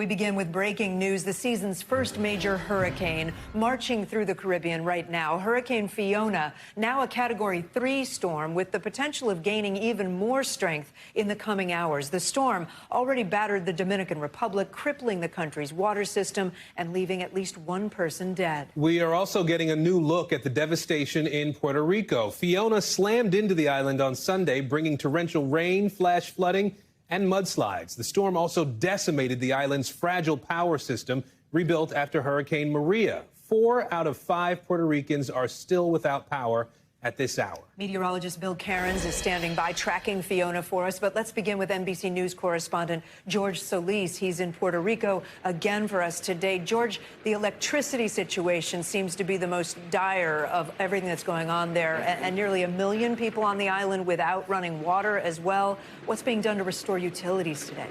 We begin with breaking news. The season's first major hurricane marching through the Caribbean right now. Hurricane Fiona, now a Category 3 storm with the potential of gaining even more strength in the coming hours. The storm already battered the Dominican Republic, crippling the country's water system and leaving at least one person dead. We are also getting a new look at the devastation in Puerto Rico. Fiona slammed into the island on Sunday, bringing torrential rain, flash flooding, and mudslides. The storm also decimated the island's fragile power system, rebuilt after Hurricane Maria. 4 out of 5 Puerto Ricans are still without power at this hour. Meteorologist Bill Cairns is standing by tracking Fiona for us. But let's begin with NBC News correspondent George Solis. He's in Puerto Rico again for us today. George, the electricity situation seems to be the most dire of everything that's going on there, and nearly 1 million people on the island without running water as well. What's being done to restore utilities today?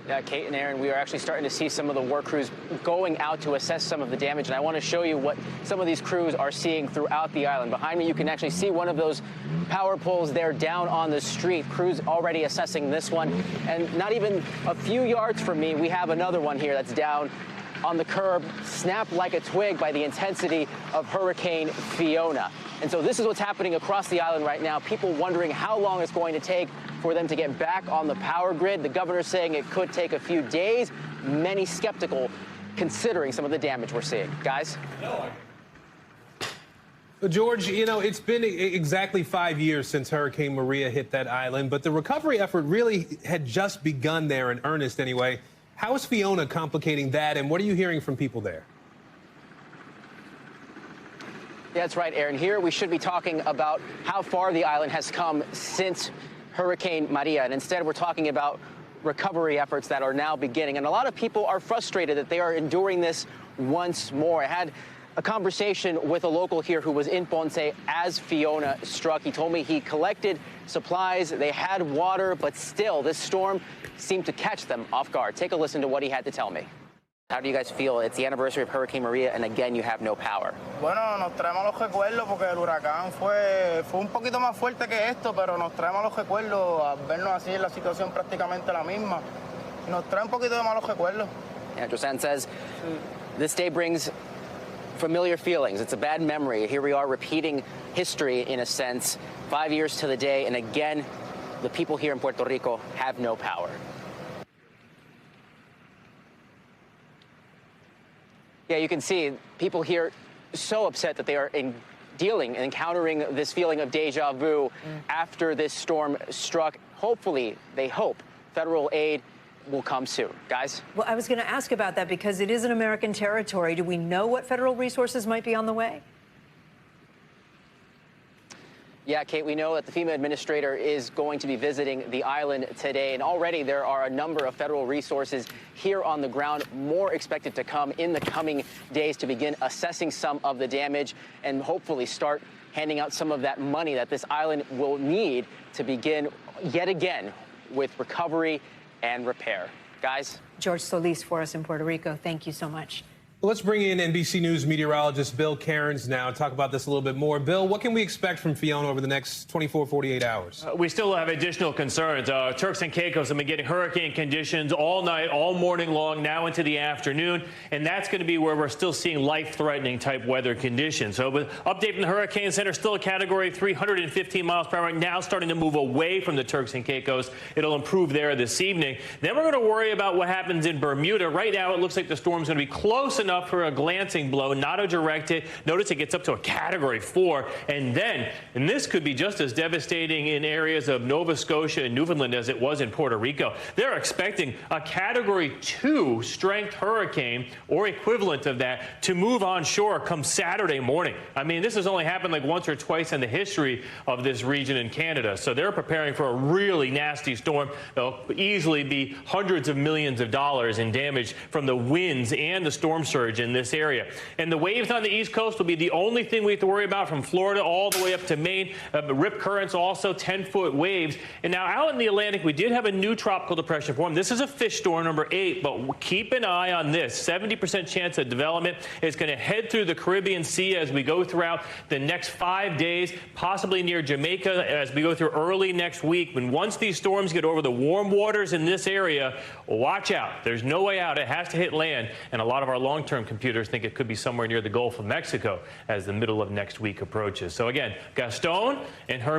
Yeah, Kate and Aaron, we are actually starting to see some of the work crews going out to assess some of the damage, and I want to show you what some of these crews are seeing throughout the island. Behind me, you can actually see one of those power poles there down on the street. Crews already assessing this one, and not even a few yards from me, we have another one here that's down on the curb, snapped like a twig by the intensity of Hurricane Fiona. And so this is what's happening across the island right now. People wondering how long it's going to take for them to get back on the power grid. The governor's saying it could take a few days. Many skeptical, considering some of the damage we're seeing. Guys? George, you know, it's been exactly 5 years since Hurricane Maria hit that island, but the recovery effort really had just begun there in earnest anyway. How is Fiona complicating that, and what are you hearing from people there? Yeah, that's right, Aaron. Here we should be talking about how far the island has come since Hurricane Maria, and instead we're talking about recovery efforts that are now beginning. And a lot of people are frustrated that they are enduring this once more. I had a conversation with a local here who was in Ponce as Fiona struck. He told me he collected supplies, they had water, but still this storm seemed to catch them off guard. Take a listen to what he had to tell me. How do you guys feel? It's the anniversary of Hurricane Maria, and again, you have no power. Bueno, nos traemos los recuerdos porque el huracán fue un poquito más fuerte que esto, pero nos traemos los recuerdos, a vernos así en la situación prácticamente la misma. Nos trae un poquito de malos recuerdos. Yeah, Josanne says this day brings familiar feelings. It's a bad memory. Here we are repeating history in a sense, 5 years to the day, and again, the people here in Puerto Rico have no power. Yeah, you can see people here so upset that they are encountering this feeling of deja vu after this storm struck. Hopefully, they hope federal aid will come soon. Guys? Well, I was going to ask about that because it is an American territory. Do we know what federal resources might be on the way? Yeah, Kate, we know that the FEMA administrator is going to be visiting the island today, and already there are a number of federal resources here on the ground, more expected to come in the coming days to begin assessing some of the damage and hopefully start handing out some of that money that this island will need to begin yet again with recovery and repair. Guys? George Solis for us in Puerto Rico. Thank you so much. Let's bring in NBC News meteorologist Bill Cairns now and talk about this a little bit more. Bill, what can we expect from Fiona over the next 24, 48 hours? We still have additional concerns. Turks and Caicos have been getting hurricane conditions all night, all morning long, now into the afternoon, and that's going to be where we're still seeing life-threatening type weather conditions. So, with update from the Hurricane Center, still a Category 315 miles per hour, now starting to move away from the Turks and Caicos. It'll improve there this evening. Then we're going to worry about what happens in Bermuda. Right now, it looks like the storm's going to be close enough for a glancing blow, not a direct hit. Notice it gets up to a Category 4, and this could be just as devastating in areas of Nova Scotia and Newfoundland as it was in Puerto Rico. They're expecting a Category 2 strength hurricane or equivalent of that to move onshore come Saturday morning. I mean, this has only happened like once or twice in the history of this region in Canada, so they're preparing for a really nasty storm. There'll easily be hundreds of millions of dollars in damage from the winds and the storm surge surge in this area. And the waves on the East Coast will be the only thing we have to worry about from Florida all the way up to Maine. Rip currents, also 10-foot waves. And now out in the Atlantic, we did have a new tropical depression form. This is a fish storm number 8, but keep an eye on this. 70% chance of development. It's going to head through the Caribbean Sea as we go throughout the next 5 days, possibly near Jamaica as we go through early next week. When once these storms get over the warm waters in this area, watch out. There's no way out. It has to hit land. And a lot of our long-term computers think it could be somewhere near the Gulf of Mexico as the middle of next week approaches. So again, Gaston and her